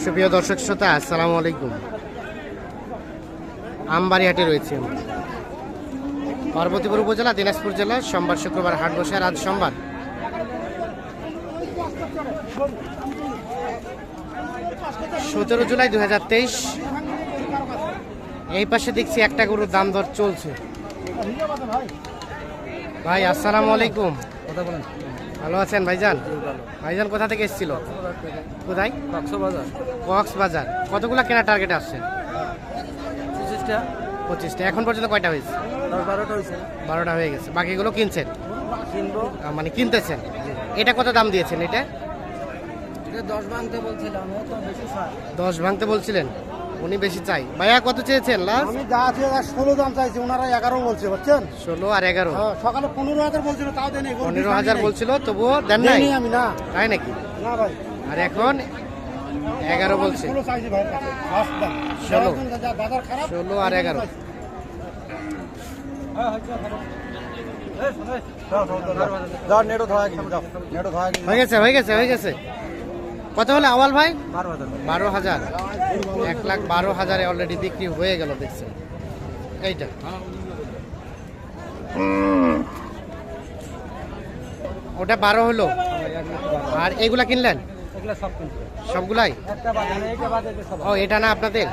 সুপ্রিয় দর্শক শ্রোতা, আসসালামু আলাইকুম। আমবাড়ি হাটে রয়েছে পার্বতীপুর উপজেলা, দিনাজপুর জেলা। সোমবার শুক্রবার হাট বসে। আর আজ সোমবার 17 জুলাই 2023। এই পাশে দেখছি একটা গরুর দাম দর চলছে। ভাই আসসালামু আলাইকুম, ভালো আছেন ভাইজান? ভাইজান কোথা থেকে এসেছিল? কোথায়? কক্সবাজার। কতগুলা কেনার টার্গেট আসছে? 25টা। এখন পর্যন্ত কয়টা হয়েছে? 12টা হয়ে গেছে। বাকিগুলো কিনছেন? মানে কিনতেছেন। এটা কত দাম দিয়েছেন? এটা 10 ভাঙতে বলছিলাম, 10 ভাঙতে বলছিলেন, উনি বেশি চাই। ভাইয়া কত চেয়েছেন লাস্ট? আমি যা আছে 16 দাম চাইছি, ওনারা 11 বলছে, বুঝছেন? 16 আর 11। সকালে 15,000 বলছিল, তাও দেয়নি। 15,000 বলছিল, তবুও দেন নাই? আমি না। তাই নাকি? না ভাই। আর এখন 11 বলছে। 16 চাইছি ভাই, ফার্স্ট দাম 16। বাজার খারাপ। 16 আর 11। হয়ে গেছে। কত হলে আওয়াল ভাই? 12,000। 1,12,000 অলরেডি বিক্রি হয়ে গেল। দেখছেন এইটা। ওটা 12 হলো। আর এগুলা কিনলেন? সবগুলাই? ও, এটা না আপনাদের?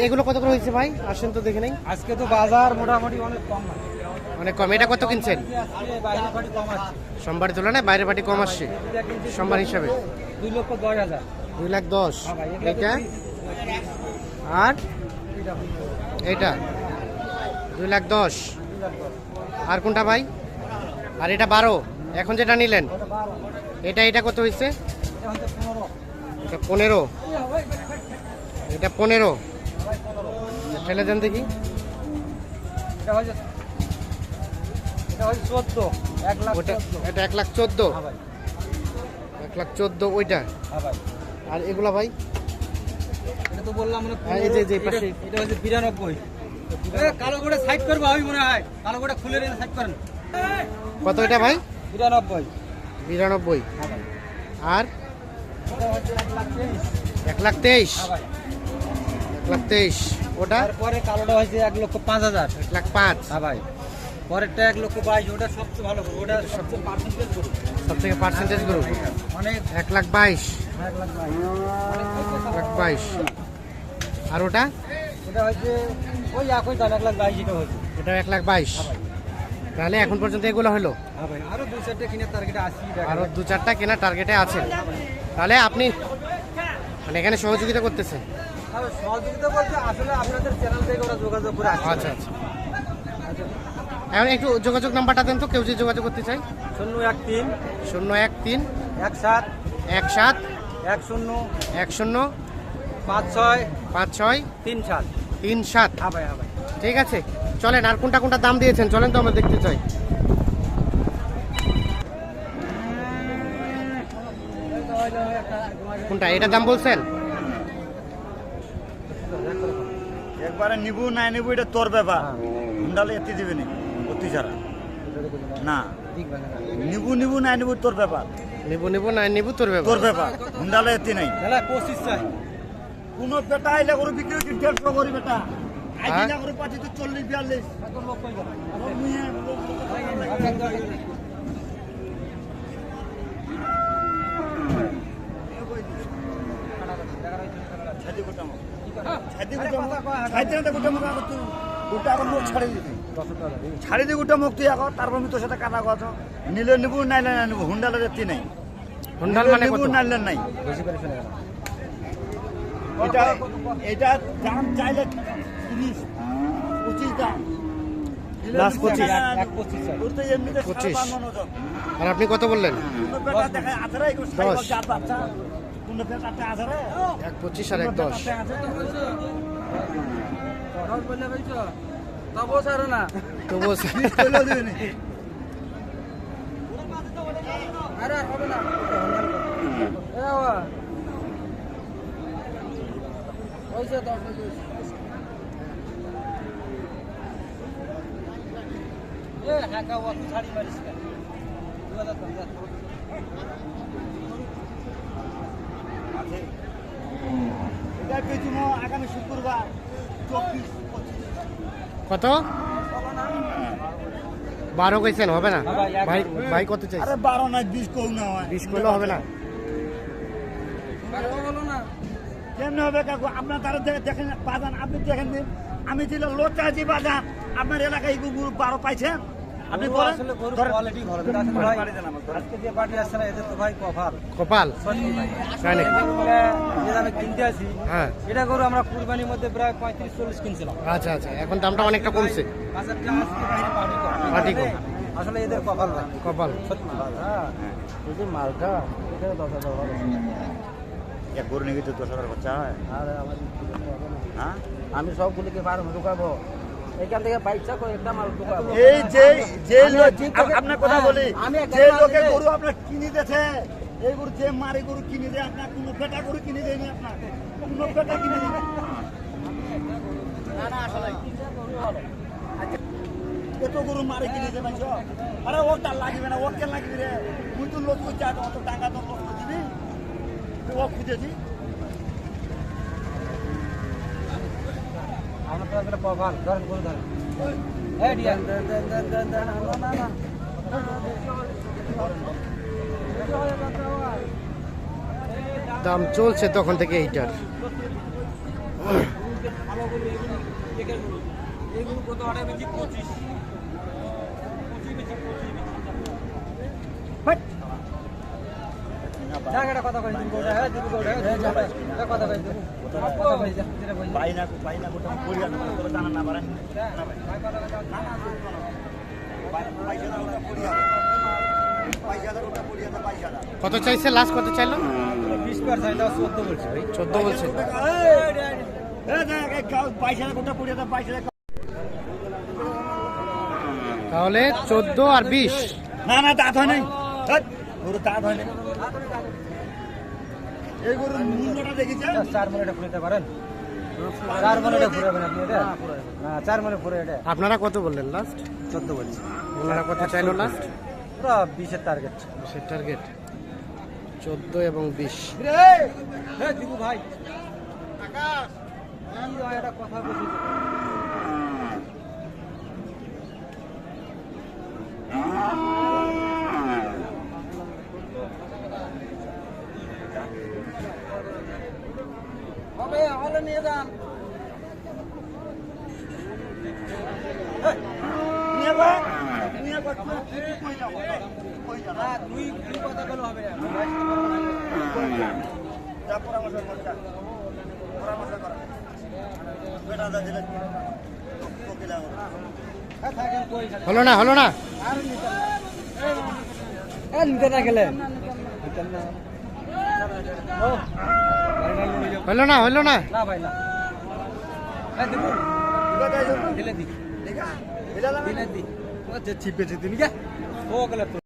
এগুলো কত করে হয়েছে ভাই? আসেন তো দেখে নেই। আজকে তো বাজার মোটামুটি অনেক কম। এটা কত কিনছেন? সোমবার তুলনায় বাইরের পাটি কম আসছে সোমবার হিসাবে। 2,10,000। 2,10,000। এটা আর এটা 2,10,000। আর কোনটা ভাই? আর এটা 12। এখন যেটা নিলেন এটা কত হয়েছে? এটা 15। এটা 15। ঠেলে দেন দেখি। এটা 1,14,000। 1,14,000 ওইটা। আর এগুলা ভাই? এটা তো বললাম মানে যে পাশে এটা হচ্ছে 92। কালো করে সাইড করবো আমি মনে হয়, কালো করে খুলে নিয়ে সাইড করেন। কত এটা ভাই? 92। 92। আর এটা হচ্ছে 1,23,000। 1,23,000। 1,23,000 ওটা। তারপরে কালোটা হয়েছে 1,05,000। 1,05,000। হ্যাঁ ভাই। পরেরটা 1,22,000। ওটা সবচেয়ে ভালো গরু, ওটা সবচেয়ে পার্সেন্টেজ গরু, সব থেকে পার্সেন্টেজ গরু। অনেক। 1,22,000। 1,22,000। 1,22,000। আর ওটা? এটা হচ্ছে ওই একই দাম, 1,22,000 এটা হয়েছে। এটা 1,22,000। তাহলে এখন পর্যন্ত এগুলো হলো? হ্যাঁ ভাই, আরো 2-4টা কিনে টার্গেটে আসি। আরো 2-4টা কেনার টার্গেটে আছে। তাহলে আপনি মানে এখানে সহযোগিতা করতেছেন? সহযোগিতা বলতে আসলে আপনাদের চ্যানেল থেকে ওরা যোগাযোগ করে আসছে। আচ্ছা। এখন একটু যোগাযোগ নাম্বারটা দেন তো, কেউ যদি যোগাযোগ করতে চাই। 013 013 17 17 10 10 56 56 37। 37। হ্যাঁ ভাই। ঠিক আছে, চলেন। আর কোনটা দাম দিয়েছেন চলেন তো, আমরা দেখতে চাই। কোনটা? এটা দাম বলছেন? একবারে নিবু নাই নিবু এটা তোর ব্যাপার। হুন্ডালে এতে দিবে নি অতি ছাড়া না। নিবু নাই নিবু তোর ব্যাপার। নিবু না নিবু তোর তোর ব্যাপার। হুন্ডালে এতে নাই। 25 চাই। কোন বেটা আইলে করে বিক্রি হচ্ছে 150 করে বেটা। আইলে করে পাচ্ছি তো 40-42। ছাড়ি দিয়ে গোটা মুক্তি এখন, তারপর আমি তোর সাথে কাটা কথা নিলে নিবু নাইলে না নিবু। হুন্ডালের এতে নাই। হুন্ডাল মানে নিবু কত? নাইলে নাই। এটা দাম চাইলে 30, 25 দাম। লাস্ট 25। 25। আর আপনি কত বললেন? 1,25,000 আর 1,10,000। তবুও ছাড়ি মারিস। এবার পেছুমো আগামী শুক্রবার 24-25। কত 12 কইছেন হবে না ভাই? ভাই কত চাইছেন? আরে 12 নয় 20 কম না হয় 20 করলে হবে না? কেমনে হবে কাকু? আপনার তারা দেখেন বাজান, আপনি দেখেন দিন, আমি ছিল লোচাজি বাজান, আপনার এলাকায় এই গরু 12 পাইছেন? আপনি বলেন আসলে গরুর ধরেন। কোয়ালিটি ভালো কিন্তু আসলে ভাই আজকে যে পার্টি আসছে না এদের তো ভাই কভার কপাল সত্যি ভাই তাই নাকি? যে দামে কিনতে আসি হ্যাঁ এটা গরু আমরা কুরবানির মধ্যে প্রায় 35-40 কিনছিলাম। আচ্ছা আচ্ছা, এখন দামটা অনেকটা কমছে। বাজারটা আজকে বাইরে পার্টি করে। পার্টি করে। আসলে এদের কপাল ভাই কপাল সত্যি হ্যাঁ এই যে মালটা এটা 10,000 ভালো এক গরু নিয়ে গেছে 10,000 বাচ্চা হয়। আর আমার হ্যাঁ আমি সবগুলিকে ফার্ম ঢুকাবো এখান থেকে বাইকটা করে একটা মাল ঢুকাবো। এই যে যে আমি লোক ঠিক আছে। আপনার কথা বলি, আমি একটা যে মাল লোকে দিলে- গরু আপনার কিনে দিয়েছে, এই গরু যে মারে গরু কিনে দেয় আপনার, কোনো বেটা গরু কিনে দেয়নি আপনার, কোনো বেটা কিনে দেয়নি। এত গরু মারে কিনে দেবে সব। আরে ও তার লাগবে না, ও কেন লাগবে রে? তুই তো লোক করছে, অত টাকা তো লোক দিবি, ও খুঁজেছি। আমরা তো একটা কপাল ধরেন গরু ধরেন এই ডিয়া না না দাম চলছে তখন থেকে এইটার। এগুলো কত আড়াই বেশি 25 জায়গাটা কথা কই দিন গোটা হ্যাঁ দিবি গোটা হ্যাঁ যা কথা কই দিবি কথা কই যা যেটা কই পাই না কোথাও পরিবার না করে জানা না পারেন কত চাইছে লাস্ট? কত চাইলো? 20 চাই দাও 14 বলছি ভাই 14 বলছে। তাহলে 14 আর 20। না না দাঁত হয় নাই, গরু দাঁত হয় নাই। এই গরুর মূল্যটা দেখেছেন? 4 মনে এটা ফুরাতে পারেন 4 মনে এটা ফুরাবেন আপনি এটা না 4 মনে ফুরে এটা আপনারা কত বললেন লাস্ট? 14 বলছি ওনারা কত চাইলো লাস্ট? পুরো 20 এর টার্গেট সে টার্গেট 14 এবং 20। হ্যাঁ দিবু ভাই আকাশ কি হয় এটা কথা বলছি হবে হলে নিয়ে যান নিয়ে বা নিয়ে বা কই যাবো, কই যাবো? না তুই কথা বলে হবে যা পরামর্শ কর, যা। পরামর্শ কর। বেটা দা দিলে তোকে লাগবে। হ্যাঁ থাকেন কই হলো না, হলো না। আর নিতে না গেলে ও হলো না, হলো না। না ভাই না হ্যাঁ দেবো বেটা যাও। দিলে দি ঠিক আছে? এটা লাগবে। দিলে দি ও যে চিপেছে তুমি কে ও গেলে